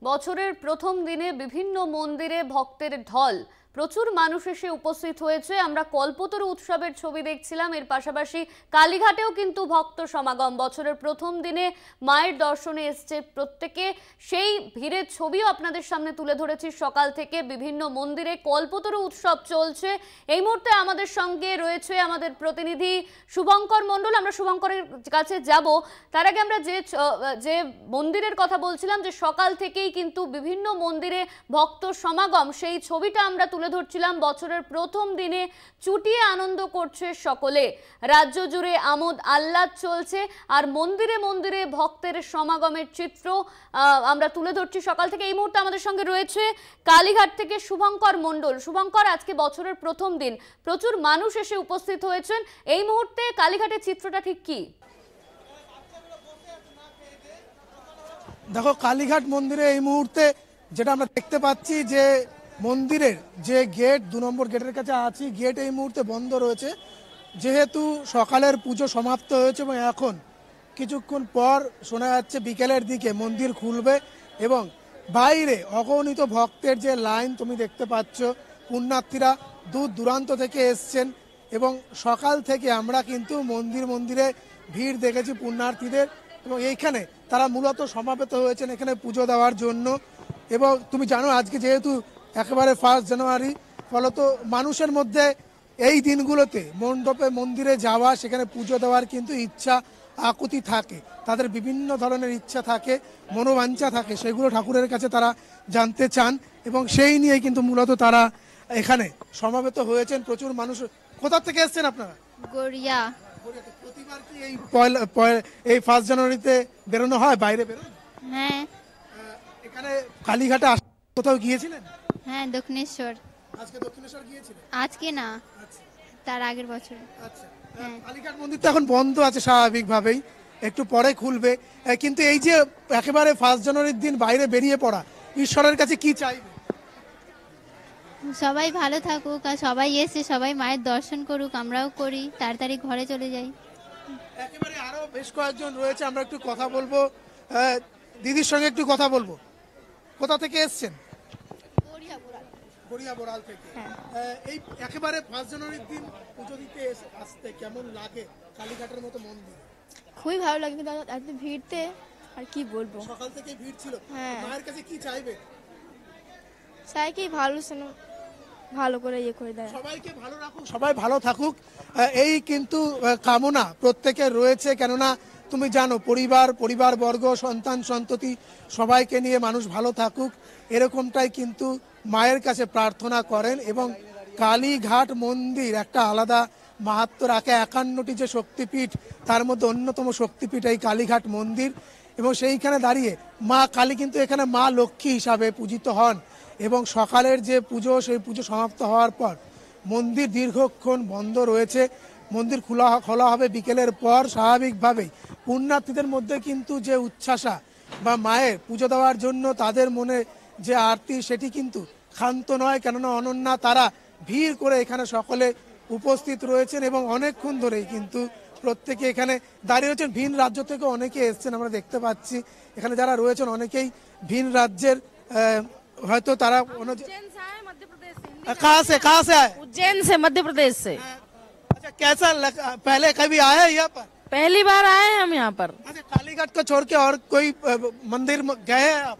বছরের প্রথম দিনে বিভিন্ন মন্দিরে ভক্তের ঢল, প্রচুর মানুষ এসে উপস্থিত হয়েছে। আমরা কল্পতরু উৎসবের ছবি দেখছিলাম, এর পাশাপাশি কালীঘাটেও কিন্তু ভক্ত সমাগম। বছরের প্রথম দিনে মায়ের দর্শনে এসছে প্রত্যেকে, সেই ভিড়ের ছবিও আপনাদের সামনে তুলে ধরেছি। সকাল থেকে বিভিন্ন মন্দিরে কল্পতরু উৎসব চলছে। এই মুহূর্তে আমাদের সঙ্গে রয়েছে আমাদের প্রতিনিধি শুভঙ্কর মণ্ডল। আমরা শুভঙ্করের কাছে যাব। তার আগে আমরা যে মন্দিরের কথা বলছিলাম, যে সকাল থেকেই কিন্তু বিভিন্ন মন্দিরে ভক্ত সমাগম, সেই ছবিটা আমরা তুলে ধরছিলাম। বছরের প্রথম দিনে চুটিয়ে আনন্দ করছে সকলে, রাজ্য জুড়ে আমোদ আহ্লাদ চলছে, আর মন্দিরে মন্দিরে ভক্তের সমাগমের চিত্র আমরা তুলে ধরছি সকাল থেকে। এই মুহূর্তে আমাদের সঙ্গে রয়েছে কালীঘাট থেকে শুভঙ্কর মণ্ডল। শুভঙ্কর, আজকে বছরের প্রথম দিন, প্রচুর মানুষ এসে উপস্থিত হয়েছেন। এই মুহূর্তে কালীঘাটের চিত্রটা ঠিক কি? দেখো, কালীঘাট মন্দিরে এই মুহূর্তে যেটা আমরা দেখতে পাচ্ছি, যে মন্দিরের যে গেট, 2 নম্বর গেটের কাছে আছি, গেট এই মুহূর্তে বন্ধ রয়েছে, যেহেতু সকালের পুজো সমাপ্ত হয়েছে এবং এখন কিছুক্ষণ পর শোনা যাচ্ছে বিকেলের দিকে মন্দির খুলবে। এবং বাইরে অগণিত ভক্তের যে লাইন তুমি দেখতে পাচ্ছ, পুণ্যার্থীরা দূর দূরান্ত থেকে এসছেন এবং সকাল থেকে আমরা কিন্তু মন্দিরে ভিড় দেখেছি পুণ্যার্থীদের। এবং এইখানে তারা মূলত সমাবেত হয়েছেন এখানে পুজো দেওয়ার জন্য। এবং তুমি জানো, আজকে যেহেতু একেবারে 1 জানুয়ারি, ফলত মানুষের মধ্যে এই দিনগুলোতে মণ্ডপে মন্দিরে যাওয়া, সেখানে পুজো দেওয়ার কিন্তু ইচ্ছা আকুতি থাকে, তাদের বিভিন্ন ধরনের ইচ্ছা থাকে, মনোবাঞ্ছা থাকে, সেগুলো ঠাকুরের কাছে তারা জানতে চান এবং সেই নিয়ে কিন্তু মূলত তারা এখানে সমাবেত হয়েছেন। প্রচুর মানুষ। কোথা থেকে এসছেন আপনারা? গড়িয়া। প্রতিবার কি এই 1 জানুয়ারিতে বেরোনো হয়, বাইরে বেরোনো? হ্যাঁ। এখানে কালীঘাটে কোথাও গিয়েছিলেন? হ্যাঁ, দক্ষিণেশ্বর। আজকে দক্ষিণেশ্বর গিয়েছিলেন? আজকে না, তার আগের বছর। আচ্ছা, কালীঘাট মন্দির তো এখন বন্ধ আছে স্বাভাবিকভাবেই, একটু পরে খুলবে, কিন্তু এই যে একেবারে 1 জানুয়ারির দিন বাইরে বেরিয়ে পড়া, ঈশ্বরের কাছে কি চাইবে? সবাই ভালো থাকুক, আর সবাই এসে সবাই মায়ের দর্শন করুক, আমরাও করি, তাড়াতাড়ি ঘরে চলে যাই। একেবারে আরো বেশ কয়েকজন রয়েছে, আমরা একটু কথা বলবো, দিদির সঙ্গে একটু কথা বলবো। কোথা থেকে এসছেন? গড়িয়া বড়াল থেকে। এই একেবারে 1 জানুয়ারির দিন পুজো দিতে আসতে কেমন লাগে কালীঘাটের মতো মন্দির? খুবই ভালো লাগে, কিন্তু এত ভিড়তে আর কি বলবো। সকাল থেকে ভিড় ছিল। হ্যাঁ। মায়ের কাছে কি চাইবে? চাই কি ভালো করে ইয়ে করে দেয়, সবাইকে ভালো রাখুক, সবাই ভালো থাকুক, এই কিন্তু কামনা প্রত্যেকের রয়েছে। কেননা তুমি জানো, পরিবার বর্গ, সন্তান সন্ততি সবাইকে নিয়ে মানুষ ভালো থাকুক, এরকমটাই কিন্তু মায়ের কাছে প্রার্থনা করেন। এবং কালীঘাট মন্দির একটা আলাদা মাহাত্ম্য রাখে। 51টি যে শক্তিপীঠ, তার মধ্যে অন্যতম শক্তিপীঠ এই কালীঘাট মন্দির। এবং সেইখানে দাঁড়িয়ে মা কালী কিন্তু এখানে মা লক্ষ্মী হিসাবে পূজিত হন। এবং সকালের যে পুজো, সেই পুজো সমাপ্ত হওয়ার পর মন্দির দীর্ঘক্ষণ বন্ধ রয়েছে। মন্দির খোলা হবে বিকেলের পর। স্বাভাবিকভাবেই পুণ্যার্থীদের মধ্যে কিন্তু যে উচ্ছ্বাসা বা মায়ের পুজো দেওয়ার জন্য তাদের মনে যে আরতি, সেটি কিন্তু ক্ষান্ত নয়। কেননা অনন্যা তারা ভিড় করে এখানে সকলে উপস্থিত রয়েছেন এবং অনেকক্ষণ ধরেই কিন্তু প্রত্যেকে এখানে দাঁড়িয়ে রয়েছেন। ভিন রাজ্য থেকে অনেকে এসছেন, আমরা দেখতে পাচ্ছি এখানে যারা রয়েছেন অনেকেই ভিন রাজ্যের, হয়তো তারা कहाँ से आए? उज्जैन से, मध्य प्रदेश से। अच्छा, कैसा पहले कभी आए हैं यहाँ पर? पहली बार आए हैं हम यहाँ पर। अच्छा, कालीघाट को छोड़ के और कोई मंदिर गए हैं आप?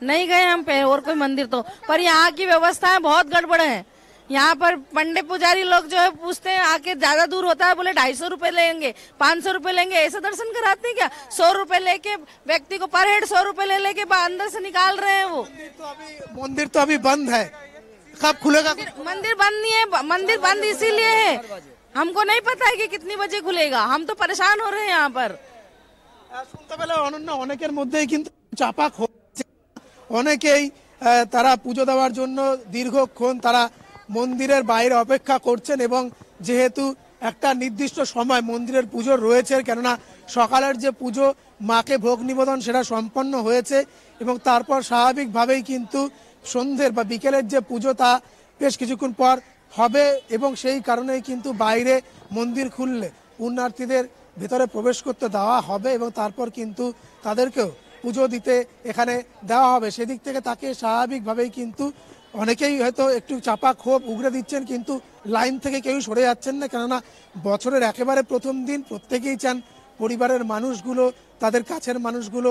नहीं गए हम और कोई मंदिर तो, पर यहाँ की व्यवस्थाएं बहुत गड़बड़ है। यहाँ पर पंडित पुजारी लोग जो है पूछते हैं, आके ज्यादा दूर होता है, बोले 250 रुपए लेंगे, 500 रुपए लेंगे, ऐसे दर्शन कराते हैं क्या? 100 रुपए लेके व्यक्ति को पर हेड 100 रुपए लेके अंदर से निकाल रहे हैं। वो मंदिर तो अभी बंद है, कब खुलेगा? मंदिर बंद नहीं है, मंदिर बंद इसीलिए है, हमको नहीं पता है कि कितनी बजे खुलेगा, हम तो परेशान हो रहे हैं यहाँ पर। শুনতে পেলে অনন্য অনেকের মধ্যেই কিন্তু চাপা হচ্ছে, অনেকেই তারা পুজো দেওয়ার জন্য দীর্ঘক্ষণ তারা মন্দিরের বাইরে অপেক্ষা করছেন। এবং যেহেতু একটা নির্দিষ্ট সময় মন্দিরের পুজো রয়েছে, কেননা সকালের যে পুজো মাকে ভোগ নিবেদন সেটা সম্পন্ন হয়েছে এবং তারপর স্বাভাবিকভাবেই কিন্তু সন্ধ্যের বা বিকেলের যে পুজো তা বেশ কিছুক্ষণ পর হবে। এবং সেই কারণেই কিন্তু বাইরে মন্দির খুললে পুণ্যার্থীদের ভেতরে প্রবেশ করতে দেওয়া হবে এবং তারপর কিন্তু তাদেরকেও পুজো দিতে এখানে দেওয়া হবে, সেদিক থেকে তাকে স্বাভাবিকভাবেই কিন্তু অনেকেই হয়তো একটু চাপা ক্ষোভ উগরে দিচ্ছেন, কিন্তু লাইন থেকে কেউ সরে যাচ্ছেন না। কেননা বছরের একেবারে প্রথম দিন, প্রত্যেকেই চান পরিবারের মানুষগুলো, তাদের কাছের মানুষগুলো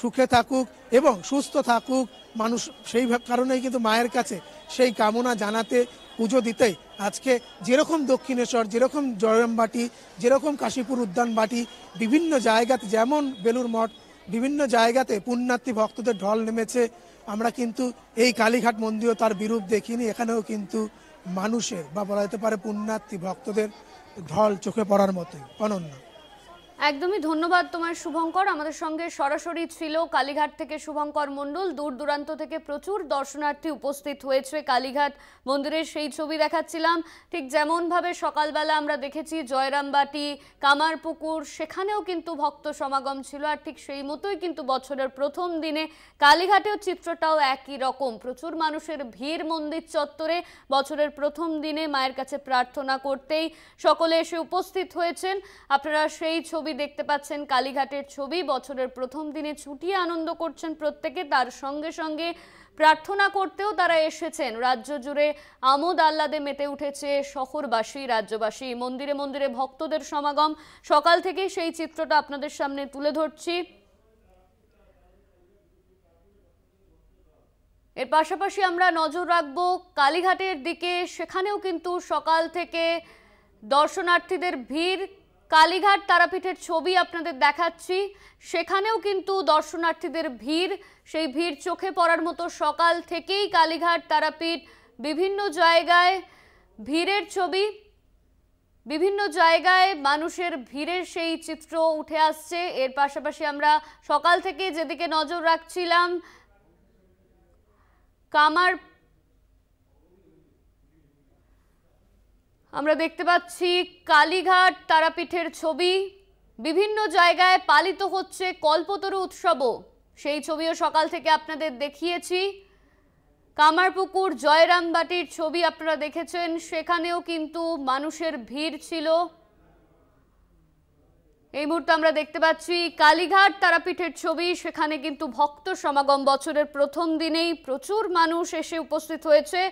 সুখে থাকুক এবং সুস্থ থাকুক। মানুষ সেই কারণেই কিন্তু মায়ের কাছে সেই কামনা জানাতে পুজো দিতেই আজকে যেরকম দক্ষিণেশ্বর, যেরকম জয়রামবাটি, যেরকম কাশীপুর উদ্যানবাটি, বিভিন্ন জায়গাতে যেমন বেলুর মঠ, বিভিন্ন জায়গাতে পুণ্যার্থী ভক্তদের ঢল নেমেছে। আমরা কিন্তু এই কালীঘাট মন্দিরও তার বিরূপ দেখিনি, এখানেও কিন্তু মানুষের বা বলা যেতে পারে পুণ্যার্থী ভক্তদের ঢল চোখে পড়ার মতোই। অনন্য। একদমই ধন্যবাদ তোমার শুভঙ্কর। আমাদের সঙ্গে সরাসরি ছিল কালীঘাট থেকে শুভঙ্কর মণ্ডল। দূর দূরান্ত থেকে প্রচুর দর্শনার্থী উপস্থিত হয়েছে কালীঘাট মন্দিরের, সেই ছবি দেখাচ্ছিলাম। ঠিক যেমনভাবে সকালবেলা আমরা দেখেছি জয়রামবাটি, কামারপুকুর, সেখানেও কিন্তু ভক্ত সমাগম ছিল, আর ঠিক সেই মতোই কিন্তু বছরের প্রথম দিনে কালীঘাটেও চিত্রটাও একই রকম। প্রচুর মানুষের ভিড় মন্দির চত্বরে বছরের প্রথম দিনে মায়ের কাছে প্রার্থনা করতেই সকলে এসে উপস্থিত হয়েছেন। আপনারা সেই ছবি দেখতে পাচ্ছেন, কালীঘাটের ছবি। বছরের প্রথম দিনে ছুটিয়ে আনন্দ করছেন প্রত্যেকে, তার সঙ্গে সঙ্গে প্রার্থনা করতেও তারা এসেছেন। রাজ্য জুড়ে আমোদ আহ্লাদে মেতে উঠেছে শহরবাসী, রাজ্যবাসী। মন্দিরে মন্দিরে ভক্তদের সমাগম। সকাল থেকে সেই চিত্রটা আপনাদের সামনে তুলে ধরছি। এর পাশাপাশি আমরা নজর রাখবো কালীঘাটের দিকে, সেখানেও কিন্তু সকাল থেকে দর্শনার্থীদের ভিড়। কালীঘাট তারাপীঠের ছবি আপনাদের দেখাচ্ছি, সেখানেও কিন্তু দর্শনার্থীদের ভিড়, সেই ভিড় চোখে পড়ার মতো। সকাল থেকেই কালীঘাট তারাপীঠ বিভিন্ন জায়গায় ভিড়ের ছবি, বিভিন্ন জায়গায় মানুষের ভিড়ের সেই চিত্র উঠে আসছে। এর পাশাপাশি আমরা সকাল থেকে যেদিকে নজর রাখছিলাম, আমরা দেখতে পাচ্ছি কালীঘাট তারাপীঠের ছবি। বিভিন্ন জায়গায় পালিত হচ্ছে কল্পতরু উৎসবও, সেই ছবিও সকাল থেকে আপনাদের দেখিয়েছি। কামারপুকুর, জয়রামবাটির ছবি আপনারা দেখেছেন, সেখানেও কিন্তু মানুষের ভিড় ছিল। এই মুহূর্তে আমরা দেখতে পাচ্ছি কালীঘাট তারাপীঠের ছবি, সেখানে কিন্তু ভক্ত সমাগম। বছরের প্রথম দিনেই প্রচুর মানুষ এসে উপস্থিত হয়েছে।